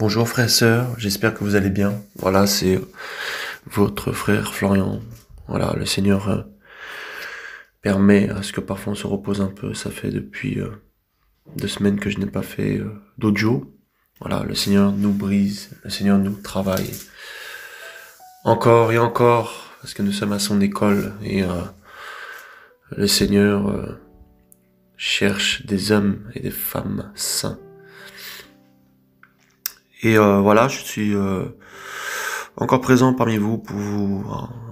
Bonjour frères et sœurs, j'espère que vous allez bien. Voilà, c'est votre frère Florian. Voilà, le Seigneur permet à ce que parfois on se repose un peu. Ça fait depuis 2 semaines que je n'ai pas fait d'audio. Voilà, le Seigneur nous brise, le Seigneur nous travaille. Encore et encore, parce que nous sommes à son école et le Seigneur cherche des hommes et des femmes saints. Et voilà, je suis encore présent parmi vous pour vous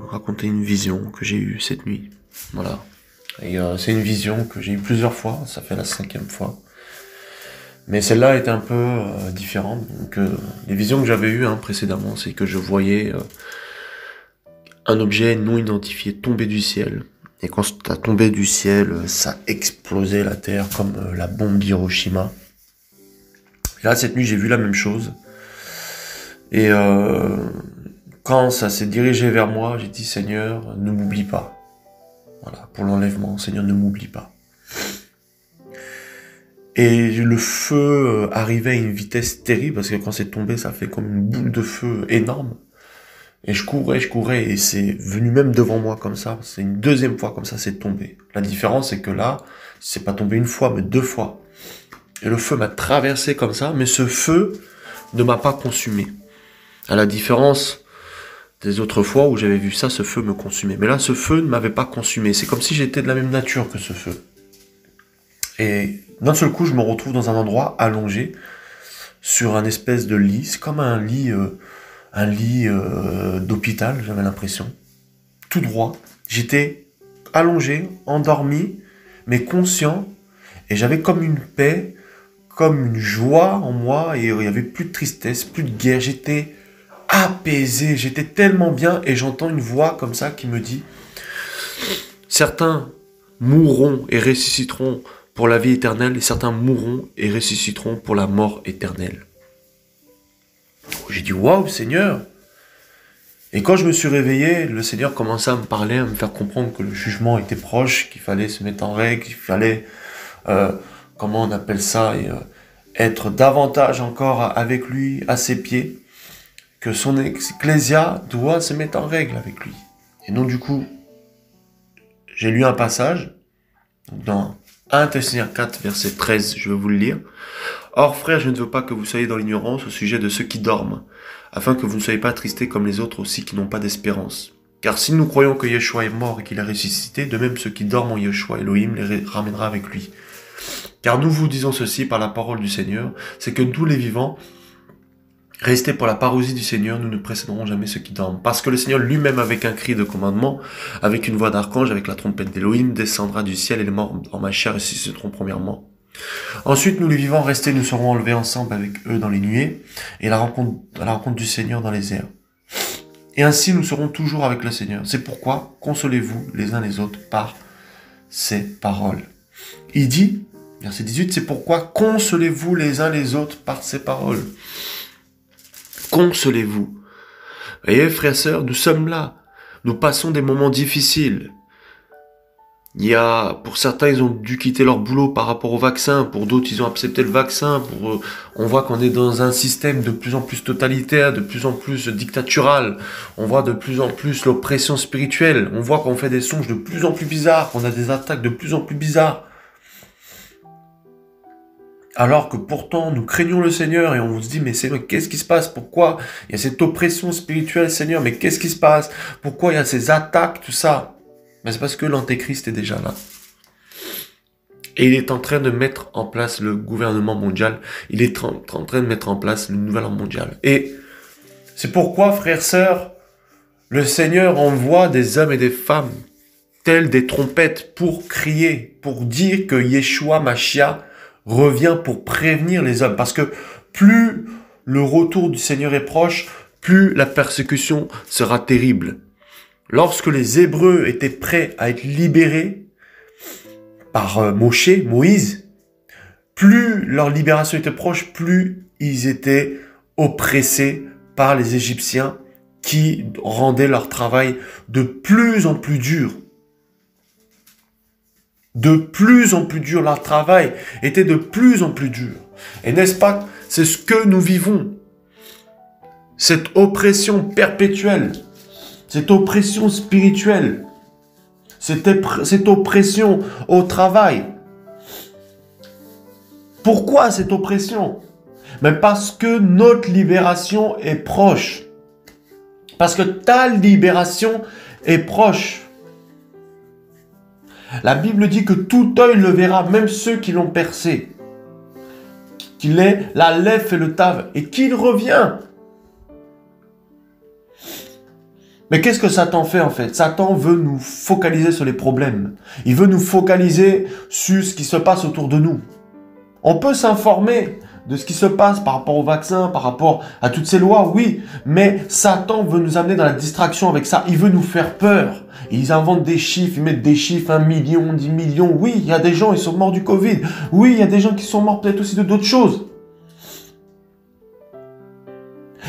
raconter une vision que j'ai eue cette nuit. Voilà. Et c'est une vision que j'ai eue plusieurs fois, ça fait la 5e fois. Mais celle-là était un peu différente. Donc les visions que j'avais eues précédemment, c'est que je voyais un objet non identifié tomber du ciel. Et quand ça tombait du ciel, ça explosait la terre comme la bombe d'Hiroshima. Et là, cette nuit, j'ai vu la même chose. Et quand ça s'est dirigé vers moi, j'ai dit, Seigneur, ne m'oublie pas. Voilà, pour l'enlèvement, Seigneur, ne m'oublie pas. Et le feu arrivait à une vitesse terrible, parce que quand c'est tombé, ça fait comme une boule de feu énorme. Et je courais, et c'est venu même devant moi comme ça. C'est une 2e fois comme ça, c'est tombé. La différence, c'est que là, c'est pas tombé une fois, mais 2 fois. Et le feu m'a traversé comme ça, mais ce feu ne m'a pas consumé. À la différence des autres fois où j'avais vu ça, ce feu me consumait. Mais là, ce feu ne m'avait pas consumé. C'est comme si j'étais de la même nature que ce feu. Et d'un seul coup, je me retrouve dans un endroit allongé sur un espèce de lit. C'est comme un lit d'hôpital, j'avais l'impression. Tout droit. J'étais allongé, endormi, mais conscient. Et j'avais comme une paix, comme une joie en moi. Et il n'y avait plus de tristesse, plus de guerre. J'étais apaisé, j'étais tellement bien. Et j'entends une voix comme ça qui me dit: certains mourront et ressusciteront pour la vie éternelle, et certains mourront et ressusciteront pour la mort éternelle. J'ai dit, waouh, Seigneur! Et quand je me suis réveillé, le Seigneur commençait à me parler, à me faire comprendre que le jugement était proche, qu'il fallait se mettre en règle, qu'il fallait, comment on appelle ça, être davantage encore avec lui, à ses pieds, que son ecclésia doit se mettre en règle avec lui. Et donc du coup, j'ai lu un passage, dans 1 Thessaloniciens 4, verset 13, je vais vous le lire. « Or, frères, je ne veux pas que vous soyez dans l'ignorance au sujet de ceux qui dorment, afin que vous ne soyez pas attristés comme les autres aussi qui n'ont pas d'espérance. Car si nous croyons que Yeshua est mort et qu'il a ressuscité, de même ceux qui dorment en Yeshua, Elohim les ramènera avec lui. Car nous vous disons ceci par la parole du Seigneur, c'est que tous les vivants, restés pour la parousie du Seigneur, nous ne précéderons jamais ceux qui dorment. Parce que le Seigneur lui-même, avec un cri de commandement, avec une voix d'archange, avec la trompette d'Elohim, descendra du ciel et les morts en ma chair ressusciteront premièrement. Ensuite, nous les vivants restés, nous serons enlevés ensemble avec eux dans les nuées, et à la rencontre du Seigneur dans les airs. Et ainsi, nous serons toujours avec le Seigneur. C'est pourquoi, consolez-vous les uns les autres par ces paroles. Il dit, verset 18, c'est pourquoi consolez-vous les uns les autres par ces paroles. Consolez-vous. Vous voyez, frères et sœurs, nous sommes là. Nous passons des moments difficiles. Pour certains, ils ont dû quitter leur boulot par rapport au vaccin. Pour d'autres, ils ont accepté le vaccin. On voit qu'on est dans un système de plus en plus totalitaire, de plus en plus dictatural. On voit de plus en plus l'oppression spirituelle. On voit qu'on fait des songes de plus en plus bizarres, qu'on a des attaques de plus en plus bizarres. Alors que pourtant, nous craignons le Seigneur et on se dit, mais Seigneur, qu'est-ce qui se passe? Pourquoi il y a cette oppression spirituelle, Seigneur? Mais qu'est-ce qui se passe? Pourquoi il y a ces attaques, tout ça? Mais c'est parce que l'Antéchrist est déjà là. Et il est en train de mettre en place le gouvernement mondial. Il est en train de mettre en place le nouvel ordre mondial. Et c'est pourquoi, frères, sœurs, le Seigneur envoie des hommes et des femmes, tels des trompettes, pour crier, pour dire que Yeshua Mashiach revient pour prévenir les hommes. Parce que plus le retour du Seigneur est proche, plus la persécution sera terrible. Lorsque les Hébreux étaient prêts à être libérés par Moïse, plus leur libération était proche, plus ils étaient oppressés par les Égyptiens qui rendaient leur travail de plus en plus dur. De plus en plus dur, leur travail était de plus en plus dur. Et n'est-ce pas, c'est ce que nous vivons. cette oppression perpétuelle, cette oppression spirituelle, cette oppression au travail. Pourquoi cette oppression? Mais parce que notre libération est proche. Parce que ta libération est proche. La Bible dit que tout œil le verra, même ceux qui l'ont percé. Qu'il est la lèvre et le tave, et qu'il revient. Mais qu'est-ce que Satan fait en fait? Satan veut nous focaliser sur les problèmes. Il veut nous focaliser sur ce qui se passe autour de nous. On peut s'informer de ce qui se passe par rapport au vaccin, par rapport à toutes ces lois, oui. Mais Satan veut nous amener dans la distraction avec ça. Il veut nous faire peur. Ils inventent des chiffres, ils mettent des chiffres, 1 million, 10 millions. Oui, il y a des gens, ils sont morts du Covid. Oui, il y a des gens qui sont morts peut-être aussi de d'autres choses.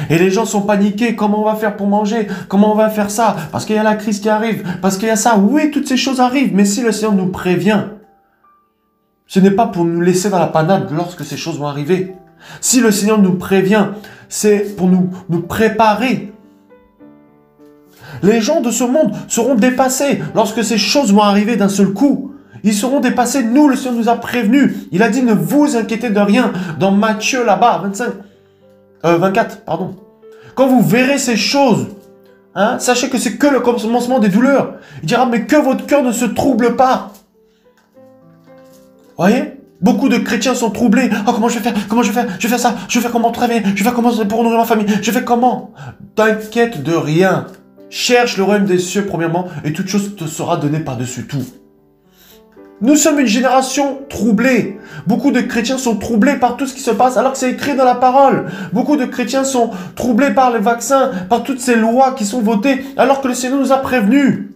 Et les gens sont paniqués. Comment on va faire pour manger? Comment on va faire ça? Parce qu'il y a la crise qui arrive. Parce qu'il y a ça. Oui, toutes ces choses arrivent. Mais si le Seigneur nous prévient, ce n'est pas pour nous laisser dans la panade lorsque ces choses vont arriver. Si le Seigneur nous prévient, c'est pour nous préparer. Les gens de ce monde seront dépassés lorsque ces choses vont arriver d'un seul coup. Ils seront dépassés. Nous, le Seigneur nous a prévenus. Il a dit, ne vous inquiétez de rien. Dans Matthieu, là-bas, 24, pardon. Quand vous verrez ces choses, sachez que c'est que le commencement des douleurs. Il dira, mais que votre cœur ne se trouble pas. Voyez? Beaucoup de chrétiens sont troublés. Oh, comment je vais faire? Comment je vais faire? Je vais faire ça. Je vais faire comment travailler? Je vais faire comment pour nourrir ma famille? Je vais comment? T'inquiète de rien. Cherche le royaume des cieux premièrement et toute chose te sera donnée par-dessus tout. Nous sommes une génération troublée. Beaucoup de chrétiens sont troublés par tout ce qui se passe alors que c'est écrit dans la parole. Beaucoup de chrétiens sont troublés par les vaccins, par toutes ces lois qui sont votées alors que le Seigneur nous a prévenus.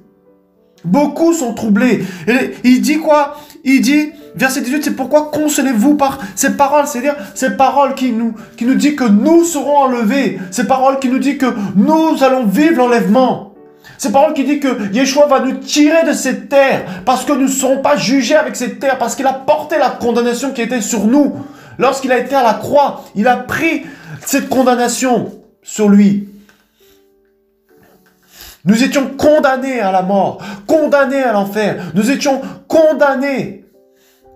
Beaucoup sont troublés. Et il dit quoi? Il dit, verset 18, c'est pourquoi consolez-vous par ces paroles. C'est-à-dire ces paroles qui nous dit que nous serons enlevés. Ces paroles qui nous dit que nous allons vivre l'enlèvement. Ces paroles qui dit que Yeshua va nous tirer de cette terre parce que nous ne serons pas jugés avec cette terre, parce qu'il a porté la condamnation qui était sur nous. Lorsqu'il a été à la croix, il a pris cette condamnation sur lui. Nous étions condamnés à la mort, condamnés à l'enfer. Nous étions condamnés.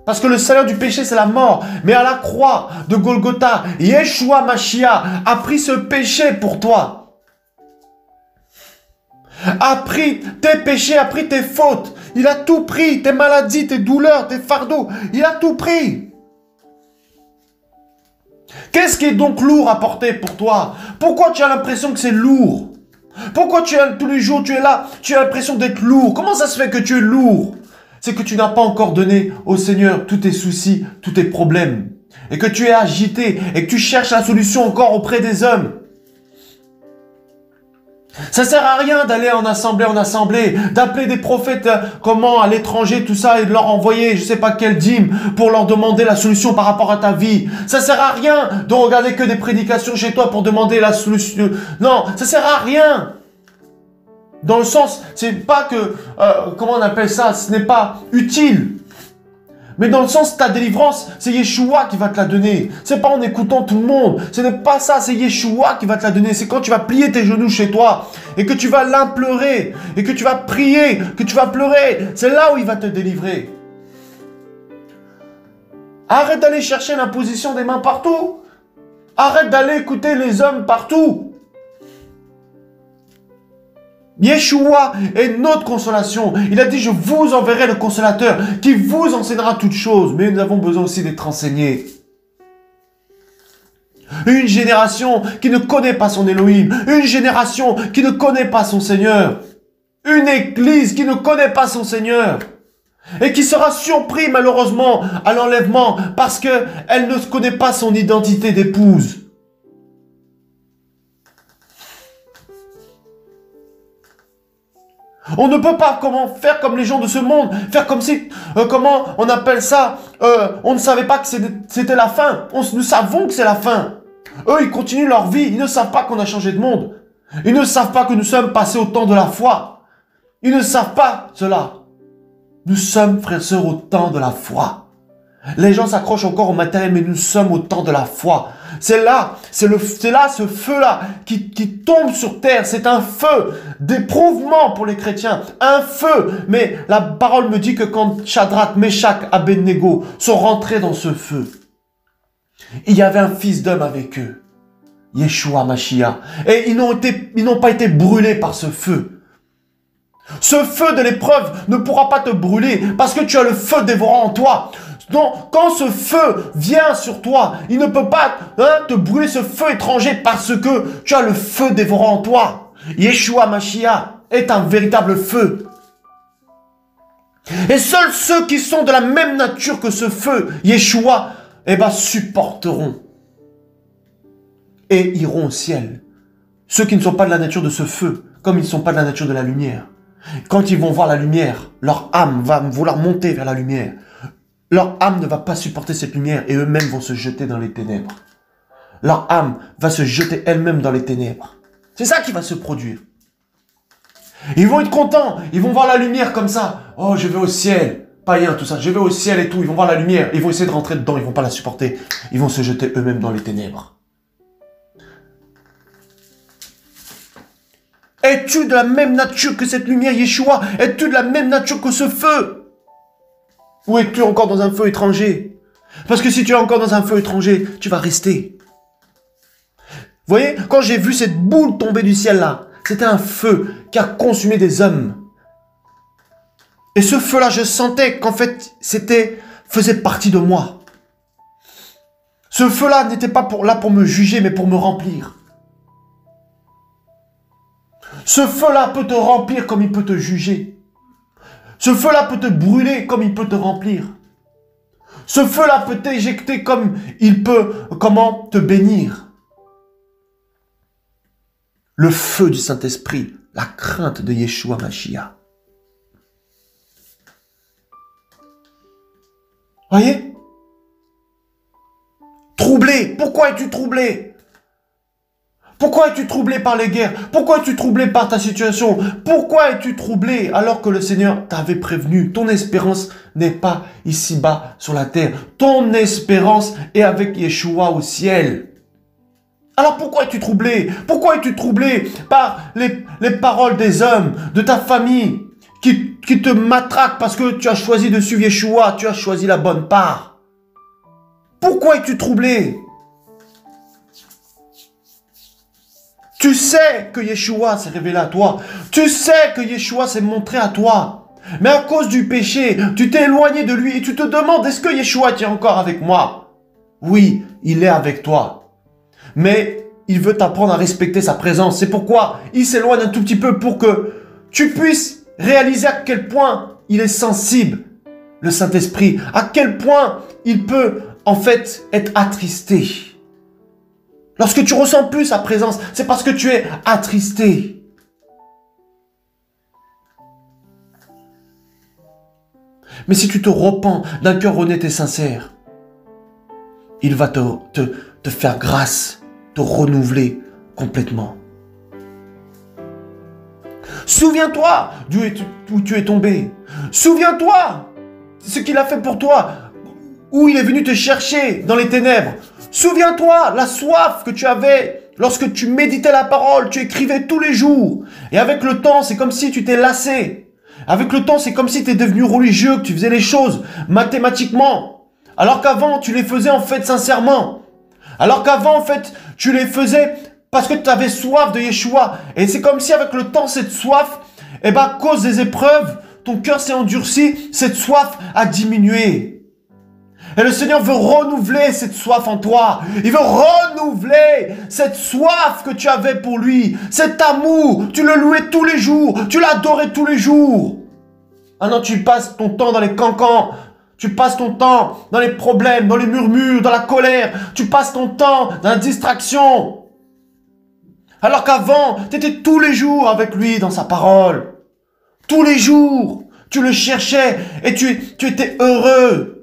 Parce que le salaire du péché, c'est la mort. Mais à la croix de Golgotha, Yeshua Mashiach a pris ce péché pour toi. A pris tes péchés, a pris tes fautes. Il a tout pris, tes maladies, tes douleurs, tes fardeaux. Il a tout pris. Qu'est-ce qui est donc lourd à porter pour toi? Pourquoi tu as l'impression que c'est lourd? Pourquoi tous les jours tu es là, tu as l'impression d'être lourd? Comment ça se fait que tu es lourd? C'est que tu n'as pas encore donné au Seigneur tous tes soucis, tous tes problèmes. Et que tu es agité et que tu cherches la solution encore auprès des hommes. Ça sert à rien d'aller en assemblée, d'appeler des prophètes à l'étranger, tout ça, et de leur envoyer je sais pas quelle dîme pour leur demander la solution par rapport à ta vie. Ça sert à rien de regarder que des prédications chez toi pour demander la solution. Non, ça sert à rien. Dans le sens, c'est pas que, comment on appelle ça, ce n'est pas utile. Mais dans le sens, ta délivrance, c'est Yeshua qui va te la donner. C'est pas en écoutant tout le monde. Ce n'est pas ça, c'est Yeshua qui va te la donner. C'est quand tu vas plier tes genoux chez toi et que tu vas l'implorer et que tu vas prier, que tu vas pleurer. C'est là où il va te délivrer. Arrête d'aller chercher l'imposition des mains partout. Arrête d'aller écouter les hommes partout. Yeshua est notre consolation. Il a dit, je vous enverrai le consolateur qui vous enseignera toutes choses. Mais nous avons besoin aussi d'être enseignés. Une génération qui ne connaît pas son Elohim. Une génération qui ne connaît pas son Seigneur. Une église qui ne connaît pas son Seigneur. Et qui sera surpris malheureusement à l'enlèvement parce qu'elle ne connaît pas son identité d'épouse. On ne peut pas faire comme les gens de ce monde, faire comme si, comment on appelle ça, on ne savait pas que c'était la fin. Nous savons que c'est la fin. Eux, ils continuent leur vie, ils ne savent pas qu'on a changé de monde. Ils ne savent pas que nous sommes passés au temps de la foi. Ils ne savent pas cela. Nous sommes, frères et sœurs, au temps de la foi. Les gens s'accrochent encore au matériel, mais nous sommes au temps de la foi. C'est là, ce feu-là qui tombe sur terre. C'est un feu d'éprouvement pour les chrétiens. Un feu. Mais la parole me dit que quand Shadrach, Meshach, Abednego sont rentrés dans ce feu, il y avait un fils d'homme avec eux. Yeshua Mashiach. Et ils n'ont pas été brûlés par ce feu. Ce feu de l'épreuve ne pourra pas te brûler parce que tu as le feu dévorant en toi. Donc, quand ce feu vient sur toi, il ne peut pas te brûler, ce feu étranger, parce que tu as le feu dévorant en toi. Yeshua Mashiach est un véritable feu. Et seuls ceux qui sont de la même nature que ce feu, Yeshua, supporteront et iront au ciel. Ceux qui ne sont pas de la nature de ce feu, comme ils ne sont pas de la nature de la lumière. Quand ils vont voir la lumière, leur âme va vouloir monter vers la lumière. Leur âme ne va pas supporter cette lumière et eux-mêmes vont se jeter dans les ténèbres. Leur âme va se jeter elle-même dans les ténèbres. C'est ça qui va se produire. Ils vont être contents, ils vont voir la lumière comme ça. Oh, je vais au ciel. Païen, tout ça. Je vais au ciel et tout. Ils vont voir la lumière. Ils vont essayer de rentrer dedans. Ils vont pas la supporter. Ils vont se jeter eux-mêmes dans les ténèbres. Es-tu de la même nature que cette lumière, Yeshua? Es-tu de la même nature que ce feu? Ou es-tu encore dans un feu étranger? Parce que si tu es encore dans un feu étranger, tu vas rester. Vous voyez, quand j'ai vu cette boule tomber du ciel là, c'était un feu qui a consumé des hommes. Et ce feu-là, je sentais qu'en fait, faisait partie de moi. Ce feu-là n'était pas là pour me juger, mais pour me remplir. Ce feu-là peut te remplir comme il peut te juger. Ce feu-là peut te brûler comme il peut te remplir. Ce feu-là peut t'éjecter comme il peut, te bénir. Le feu du Saint-Esprit, la crainte de Yeshua Mashiach. Voyez? Troublé. Pourquoi es-tu troublé? Pourquoi es-tu troublé par les guerres? Pourquoi es-tu troublé par ta situation? Pourquoi es-tu troublé alors que le Seigneur t'avait prévenu? Ton espérance n'est pas ici-bas sur la terre. Ton espérance est avec Yeshua au ciel. Alors pourquoi es-tu troublé? Pourquoi es-tu troublé par les paroles des hommes, de ta famille, qui te matraquent parce que tu as choisi de suivre Yeshua, tu as choisi la bonne part? Pourquoi es-tu troublé? Tu sais que Yeshua s'est révélé à toi. Tu sais que Yeshua s'est montré à toi. Mais à cause du péché, tu t'es éloigné de lui et tu te demandes, est-ce que Yeshua est encore avec moi? Oui, il est avec toi. Mais il veut t'apprendre à respecter sa présence. C'est pourquoi il s'éloigne un tout petit peu pour que tu puisses réaliser à quel point il est sensible, le Saint-Esprit. À quel point il peut en fait être attristé. Lorsque tu ressens plus sa présence, c'est parce que tu es attristé. Mais si tu te repens d'un cœur honnête et sincère, il va te faire grâce, te renouveler complètement. Souviens-toi d'où tu es tombé. Souviens-toi ce qu'il a fait pour toi, où il est venu te chercher dans les ténèbres. Souviens-toi la soif que tu avais lorsque tu méditais la parole, tu écrivais tous les jours. Et avec le temps, c'est comme si tu t'es lassé. Avec le temps, c'est comme si tu es devenu religieux, que tu faisais les choses mathématiquement. Alors qu'avant, tu les faisais en fait sincèrement. Alors qu'avant, en fait, tu les faisais parce que tu avais soif de Yeshua. Et c'est comme si avec le temps, cette soif, à cause des épreuves, ton cœur s'est endurci, cette soif a diminué. Et le Seigneur veut renouveler cette soif en toi. Il veut renouveler cette soif que tu avais pour lui. Cet amour, tu le louais tous les jours. Tu l'adorais tous les jours. Maintenant, tu passes ton temps dans les cancans. Tu passes ton temps dans les problèmes, dans les murmures, dans la colère. Tu passes ton temps dans la distraction. Alors qu'avant, tu étais tous les jours avec lui dans sa parole. Tous les jours, tu le cherchais et tu étais heureux.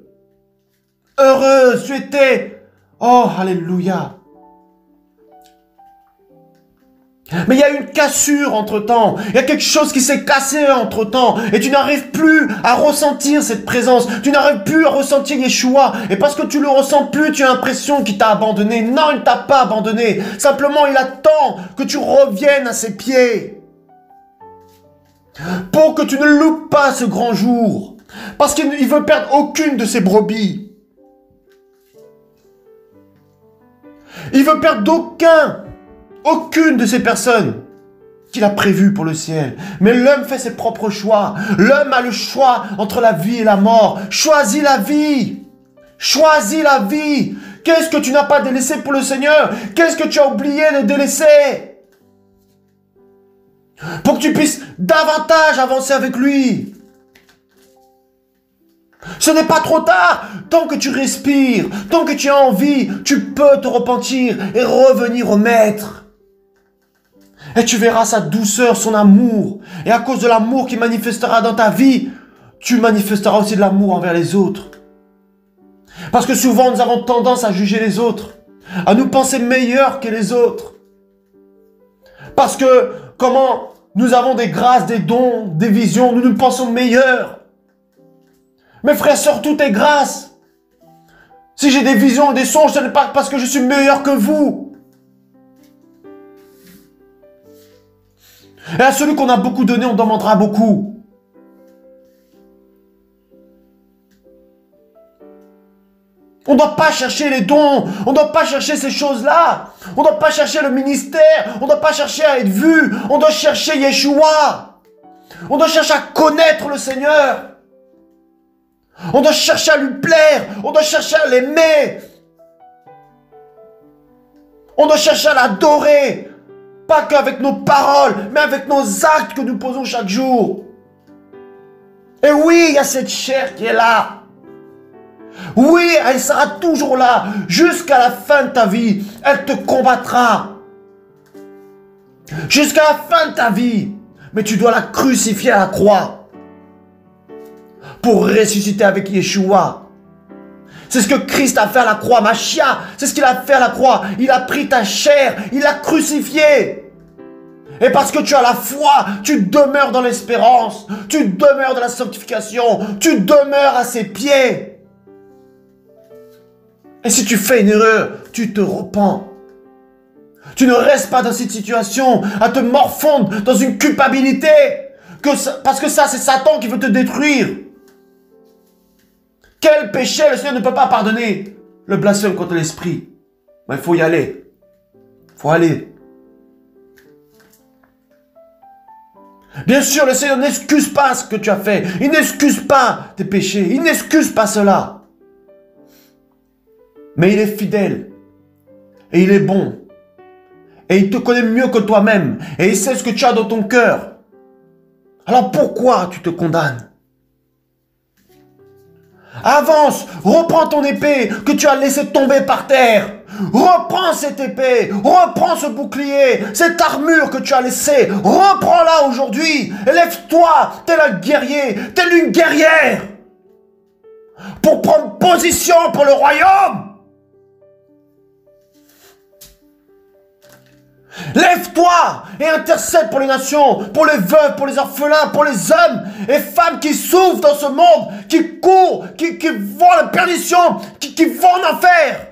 Heureuse, tu étais. Oh, alléluia. Mais il y a une cassure entre-temps. Il y a quelque chose qui s'est cassé entre-temps. Et tu n'arrives plus à ressentir cette présence. Tu n'arrives plus à ressentir Yeshua. Et parce que tu le ressens plus, tu as l'impression qu'il t'a abandonné. Non, il ne t'a pas abandonné. Simplement, il attend que tu reviennes à ses pieds. Pour que tu ne loupes pas ce grand jour. Parce qu'il ne veut perdre aucune de ses brebis. Il veut perdre aucune de ces personnes qu'il a prévues pour le ciel. Mais l'homme fait ses propres choix. L'homme a le choix entre la vie et la mort. Choisis la vie. Choisis la vie. Qu'est-ce que tu n'as pas délaissé pour le Seigneur? Qu'est-ce que tu as oublié de délaisser? Pour que tu puisses davantage avancer avec lui. Ce n'est pas trop tard. Tant que tu respires, tant que tu as envie, tu peux te repentir et revenir au Maître. Et tu verras sa douceur, son amour. Et à cause de l'amour qu'il manifestera dans ta vie, tu manifesteras aussi de l'amour envers les autres. Parce que souvent, nous avons tendance à juger les autres, à nous penser meilleurs que les autres. Parce que, comment nous avons des grâces, des dons, des visions, nous nous pensons meilleurs. Mes frères, sœurs, tout est grâce. Si j'ai des visions et des songes, ce n'est pas parce que je suis meilleur que vous. Et à celui qu'on a beaucoup donné, on demandera beaucoup. On ne doit pas chercher les dons. On ne doit pas chercher ces choses-là. On ne doit pas chercher le ministère. On ne doit pas chercher à être vu. On doit chercher Yeshua. On doit chercher à connaître le Seigneur. On doit chercher à lui plaire. On doit chercher à l'aimer. On doit chercher à l'adorer. Pas qu'avec nos paroles, mais avec nos actes que nous posons chaque jour. Et oui, il y a cette chair qui est là. Oui, elle sera toujours là. Jusqu'à la fin de ta vie. Elle te combattra. Jusqu'à la fin de ta vie. Mais tu dois la crucifier à la croix. Pour ressusciter avec Yeshua. C'est ce que Christ a fait à la croix, Machia. C'est ce qu'il a fait à la croix. Il a pris ta chair, il l'a crucifiée. Et parce que tu as la foi, tu demeures dans l'espérance. Tu demeures dans la sanctification. Tu demeures à ses pieds. Et si tu fais une erreur, tu te repens. Tu ne restes pas dans cette situation à te morfondre dans une culpabilité. Parce que ça, c'est Satan qui veut te détruire. Quel péché le Seigneur ne peut pas pardonner? Le blasphème contre l'esprit. Mais il faut y aller. Il faut aller. Bien sûr, le Seigneur n'excuse pas ce que tu as fait. Il n'excuse pas tes péchés. Il n'excuse pas cela. Mais il est fidèle. Et il est bon. Et il te connaît mieux que toi-même. Et il sait ce que tu as dans ton cœur. Alors pourquoi tu te condamnes? Avance, reprends ton épée que tu as laissé tomber par terre. Reprends cette épée, reprends ce bouclier, cette armure que tu as laissée. Reprends-la aujourd'hui. Lève-toi, tel un guerrier, telle une guerrière. Pour prendre position pour le royaume. Lève-toi et intercède pour les nations, pour les veuves, pour les orphelins, pour les hommes et femmes qui souffrent dans ce monde, qui courent, qui vont à la perdition, qui vont en enfer.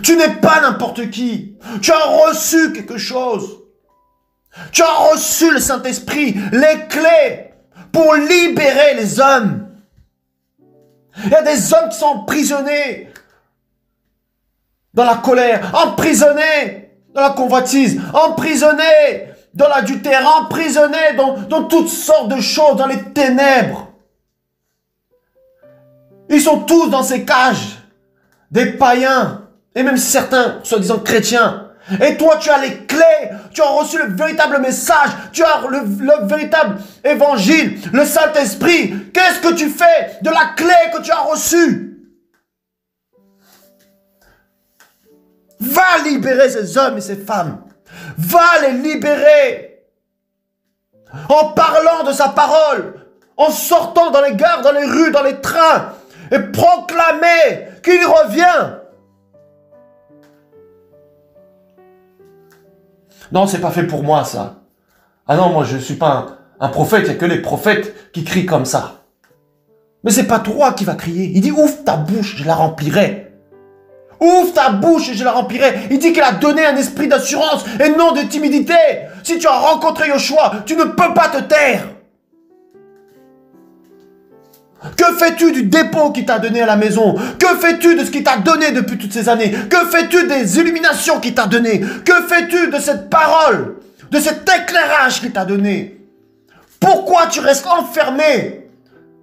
Tu n'es pas n'importe qui. Tu as reçu quelque chose. Tu as reçu le Saint-Esprit, les clés pour libérer les hommes. Il y a des hommes qui sont emprisonnés dans la colère, emprisonnés dans la convoitise, emprisonnés dans l'adultère, emprisonnés dans toutes sortes de choses, dans les ténèbres. Ils sont tous dans ces cages, des païens, et même certains, soi-disant chrétiens. Et toi, tu as les clés, tu as reçu le véritable message, tu as le véritable évangile, le Saint-Esprit. Qu'est-ce que tu fais de la clé que tu as reçue? Va libérer ces hommes et ces femmes. Va les libérer. En parlant de sa parole, en sortant dans les gares, dans les rues, dans les trains. et proclamer qu'il revient. Non, c'est pas fait pour moi, ça. Ah non, moi, je suis pas un prophète. Il n'y a que les prophètes qui crient comme ça. Mais c'est pas toi qui vas crier. Il dit, ouvre ta bouche, je la remplirai. Ouvre ta bouche et je la remplirai. Il dit qu'il a donné un esprit d'assurance et non de timidité. Si tu as rencontré Yoshua, tu ne peux pas te taire. Que fais-tu du dépôt qu'il t'a donné à la maison? Que fais-tu de ce qu'il t'a donné depuis toutes ces années? Que fais-tu des illuminations qu'il t'a donné? Que fais-tu de cette parole? De cet éclairage qu'il t'a donné? Pourquoi tu restes enfermé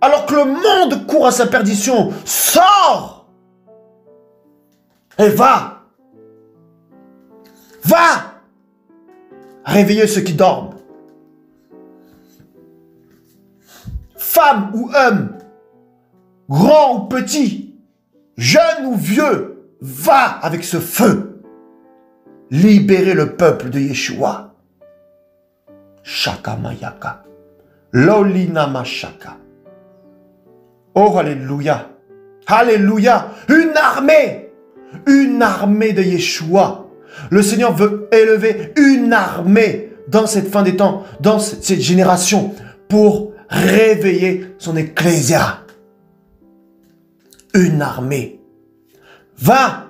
alors que le monde court à sa perdition? Sors et va. Va réveiller ceux qui dorment. Femme ou homme, grand ou petit, jeune ou vieux, va avec ce feu. Libérer le peuple de Yeshua. Shaka Mayaka. Lolinama Shaka. Oh, alléluia. Alléluia. Une armée de Yeshua. Le Seigneur veut élever une armée dans cette fin des temps, dans cette génération, pour réveiller son ecclésia. Une armée. Va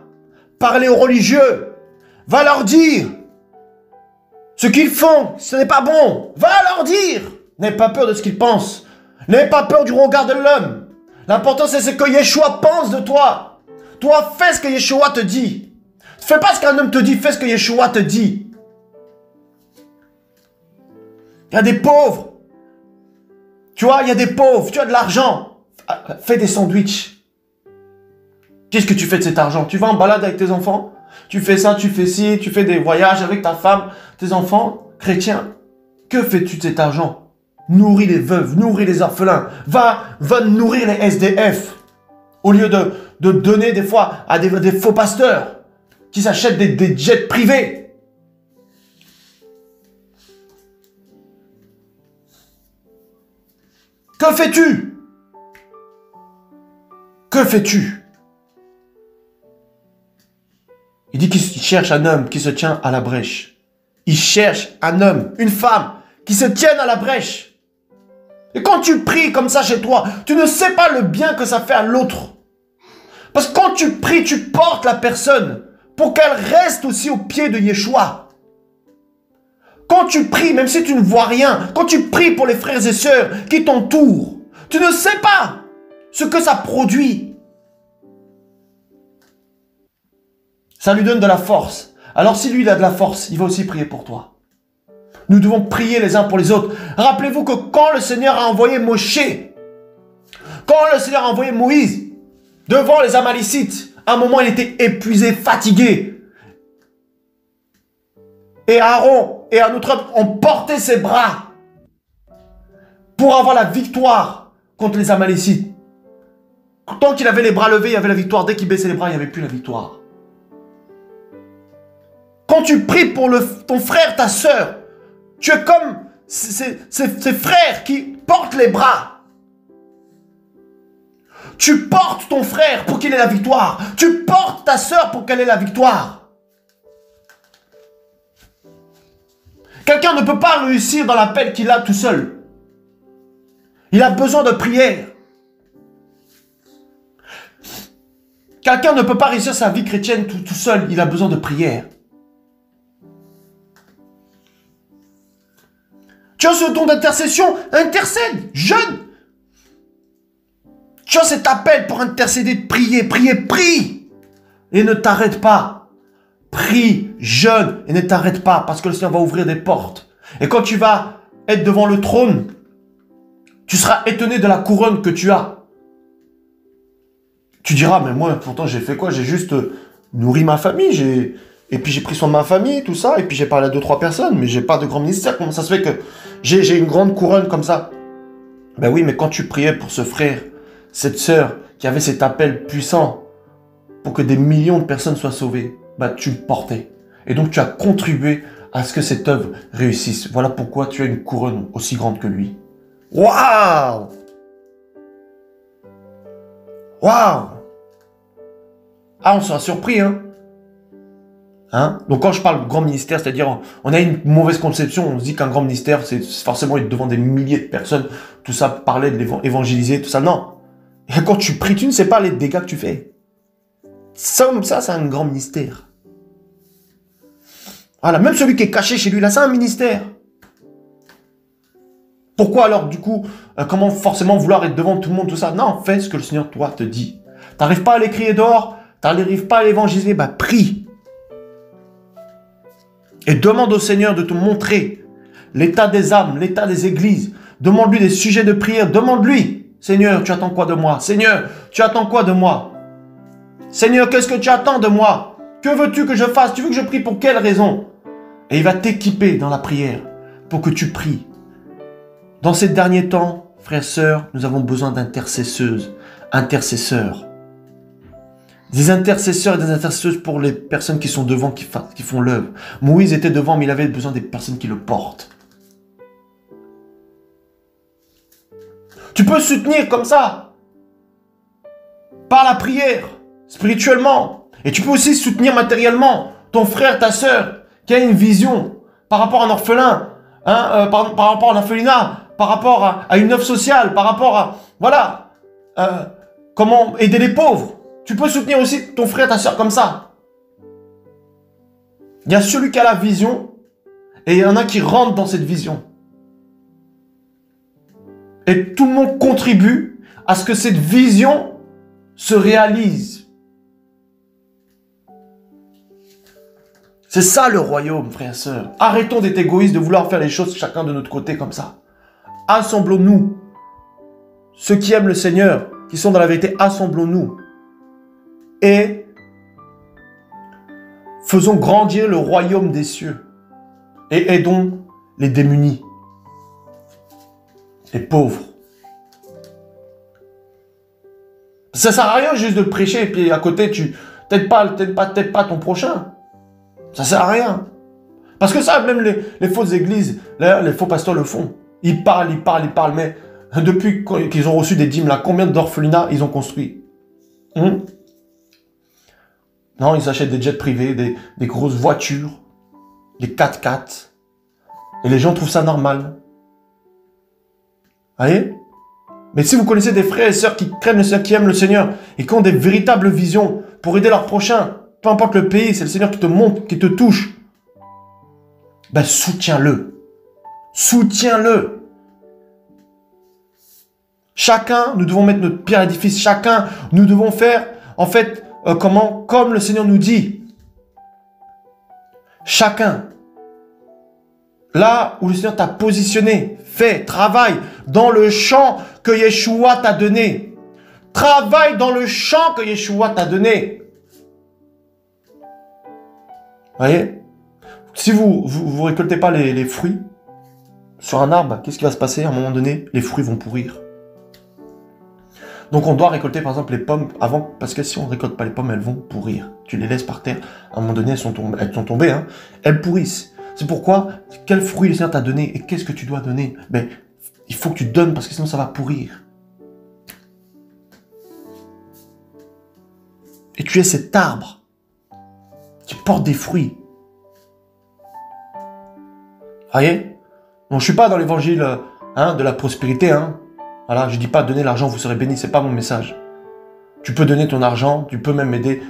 parler aux religieux. Va leur dire ce qu'ils font, ce n'est pas bon. Va leur dire. N'aie pas peur de ce qu'ils pensent. N'aie pas peur du regard de l'homme. L'important, c'est ce que Yeshua pense de toi. Toi, fais ce que Yeshua te dit. Fais pas ce qu'un homme te dit, fais ce que Yeshua te dit. Il y a des pauvres. Tu vois, il y a des pauvres. Tu as de l'argent. Fais des sandwichs. Qu'est-ce que tu fais de cet argent? Tu vas en balade avec tes enfants? Tu fais ça, tu fais ci, tu fais des voyages avec ta femme, tes enfants chrétiens. Que fais-tu de cet argent? Nourris les veuves, nourris les orphelins. Va nourrir les SDF. Au lieu de donner des fois à des faux pasteurs qui s'achètent des jets privés. Que fais-tu? Que fais-tu? Il dit qu'il cherche un homme qui se tient à la brèche. Il cherche un homme, une femme qui se tienne à la brèche. Et quand tu pries comme ça chez toi, tu ne sais pas le bien que ça fait à l'autre. Parce que quand tu pries, tu portes la personne pour qu'elle reste aussi au pied de Yeshua. Quand tu pries, même si tu ne vois rien, quand tu pries pour les frères et sœurs qui t'entourent, tu ne sais pas ce que ça produit. Ça lui donne de la force. Alors si lui il a de la force, il va aussi prier pour toi. Nous devons prier les uns pour les autres. Rappelez-vous que quand le Seigneur a envoyé Moshe, quand le Seigneur a envoyé Moïse devant les Amalécites, à un moment il était épuisé, fatigué. Et Aaron et un autre homme ont porté ses bras pour avoir la victoire contre les Amalécites. Tant qu'il avait les bras levés, il y avait la victoire. Dès qu'il baissait les bras, il n'y avait plus la victoire. Quand tu pries pour ton frère, ta sœur, tu es comme ces frères qui portent les bras. Tu portes ton frère pour qu'il ait la victoire. Tu portes ta sœur pour qu'elle ait la victoire. Quelqu'un ne peut pas réussir dans l'appel qu'il a tout seul. Il a besoin de prière. Quelqu'un ne peut pas réussir sa vie chrétienne tout seul. Il a besoin de prière. Tu as ce don d'intercession, intercède, jeûne. Tu as cet appel pour intercéder, prier, prie. Et ne t'arrête pas. Prie, jeûne et ne t'arrête pas parce que le Seigneur va ouvrir des portes. Et quand tu vas être devant le trône, tu seras étonné de la couronne que tu as. Tu diras, mais moi, pourtant, j'ai fait quoi? J'ai juste nourri ma famille, et puis j'ai pris soin de ma famille, tout ça, et puis j'ai parlé à 2-3 personnes, mais j'ai pas de grand ministère. Comment ça se fait que j'ai une grande couronne comme ça? Ben oui, mais quand tu priais pour ce frère, cette sœur, qui avait cet appel puissant pour que des millions de personnes soient sauvées, ben tu le portais. Et donc tu as contribué à ce que cette œuvre réussisse. Voilà pourquoi tu as une couronne aussi grande que lui. Waouh! Waouh! Ah, on sera surpris, hein? Donc quand je parle de grand ministère, c'est-à-dire on a une mauvaise conception, on se dit qu'un grand ministère, c'est forcément être devant des milliers de personnes, tout ça, parler de l'évangéliser, tout ça. Non. Et quand tu pries, tu ne sais pas les dégâts que tu fais. Ça, c'est un grand ministère. Voilà, même celui qui est caché chez lui, là, c'est un ministère. Pourquoi alors, du coup, comment forcément vouloir être devant tout le monde, tout ça? Non, fais ce que le Seigneur, toi, te dit. T'arrives pas à les crier dehors, t'arrives pas à l'évangéliser, bah prie. Et demande au Seigneur de te montrer l'état des âmes, l'état des églises. Demande-lui des sujets de prière, demande-lui. Seigneur, tu attends quoi de moi? Seigneur, tu attends quoi de moi? Seigneur, qu'est-ce que tu attends de moi? Que veux-tu que je fasse? Tu veux que je prie pour quelle raison? Et il va t'équiper dans la prière pour que tu pries. Dans ces derniers temps, frères et sœurs, nous avons besoin d'intercesseuses, intercesseurs. Des intercesseurs et des intercesseuses pour les personnes qui sont devant, qui font l'œuvre. Moïse était devant, mais il avait besoin des personnes qui le portent. Tu peux soutenir comme ça, par la prière, spirituellement. Et tu peux aussi soutenir matériellement ton frère, ta sœur, qui a une vision par rapport à un orphelin, par rapport à un orphelinat, par rapport à une œuvre sociale, par rapport à, voilà, comment aider les pauvres. Tu peux soutenir aussi ton frère, ta soeur comme ça. Il y a celui qui a la vision et il y en a qui rentrent dans cette vision. Et tout le monde contribue à ce que cette vision se réalise. C'est ça le royaume, frères et sœurs. Arrêtons d'être égoïstes, de vouloir faire les choses chacun de notre côté comme ça. Assemblons-nous. Ceux qui aiment le Seigneur, qui sont dans la vérité, assemblons-nous. Et faisons grandir le royaume des cieux. Et aidons les démunis, les pauvres. Ça ne sert à rien juste de prêcher et puis à côté, tu t'aides pas ton prochain. Ça ne sert à rien. Parce que ça, même les fausses églises, les faux pasteurs le font. Ils parlent, mais depuis qu'ils ont reçu des dîmes, là, combien d'orphelinats ils ont construit? Non, ils achètent des jets privés, des grosses voitures, des 4x4. Et les gens trouvent ça normal. Vous voyez? Mais si vous connaissez des frères et sœurs qui craignent le Seigneur, qui aiment le Seigneur, et qui ont des véritables visions pour aider leur prochain, peu importe le pays, c'est le Seigneur qui te montre, qui te touche, ben soutiens-le. Soutiens-le. Chacun, nous devons mettre notre pierre à l'édifice. Chacun, nous devons faire, en fait, comme le Seigneur nous dit. Chacun. Là où le Seigneur t'a positionné, fais, travaille dans le champ que Yeshua t'a donné. Travaille dans le champ que Yeshua t'a donné. Voyez? Si vous récoltez pas les fruits sur un arbre, qu'est-ce qui va se passer? À un moment donné, les fruits vont pourrir. Donc on doit récolter par exemple les pommes avant, parce que si on ne récolte pas les pommes, elles vont pourrir. Tu les laisses par terre, à un moment donné, elles sont tombées, hein, elles pourrissent. C'est pourquoi, quel fruit le Seigneur t'a donné et qu'est-ce que tu dois donner? Ben, il faut que tu donnes parce que sinon ça va pourrir. Et tu es cet arbre qui porte des fruits. Voyez? Donc je ne suis pas dans l'évangile de la prospérité. Voilà, je ne dis pas donnez l'argent, vous serez bénis. Ce n'est pas mon message. Tu peux donner ton argent, tu peux même aider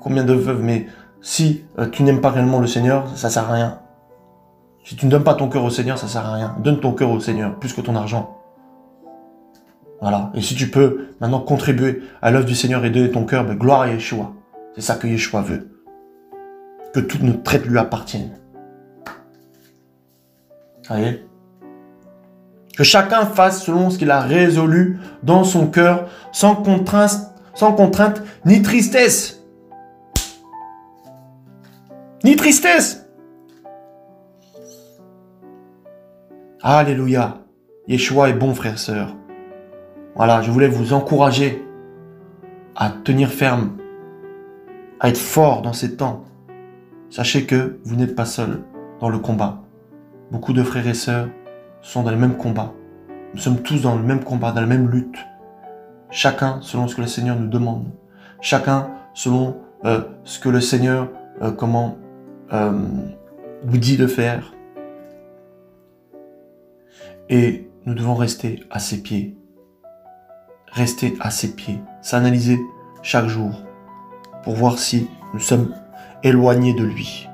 combien de veuves, mais si tu n'aimes pas réellement le Seigneur, ça ne sert à rien. Si tu ne donnes pas ton cœur au Seigneur, ça ne sert à rien. Donne ton cœur au Seigneur, plus que ton argent. Voilà. Et si tu peux maintenant contribuer à l'œuvre du Seigneur et donner ton cœur, ben, gloire à Yeshua. C'est ça que Yeshua veut. Que toute notre traite lui appartienne. Voyez? Que chacun fasse selon ce qu'il a résolu dans son cœur, sans contrainte ni tristesse. Ni tristesse. Alléluia. Yeshua est bon, frères et sœurs. Voilà, je voulais vous encourager à tenir ferme, à être fort dans ces temps. Sachez que vous n'êtes pas seul dans le combat. Beaucoup de frères et sœurs sont dans le même combat. Nous sommes tous dans le même combat, dans la même lutte. chacun selon ce que le Seigneur nous demande, chacun selon ce que le Seigneur nous dit de faire. Et nous devons rester à ses pieds. Rester à ses pieds. S'analyser chaque jour pour voir si nous sommes éloignés de lui.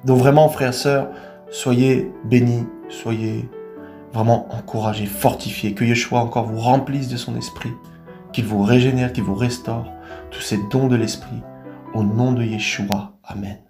Donc vraiment, frères et sœurs, soyez bénis, soyez vraiment encouragés, fortifiés. Que Yeshua encore vous remplisse de son esprit, qu'il vous régénère, qu'il vous restaure tous ces dons de l'esprit. Au nom de Yeshua. Amen.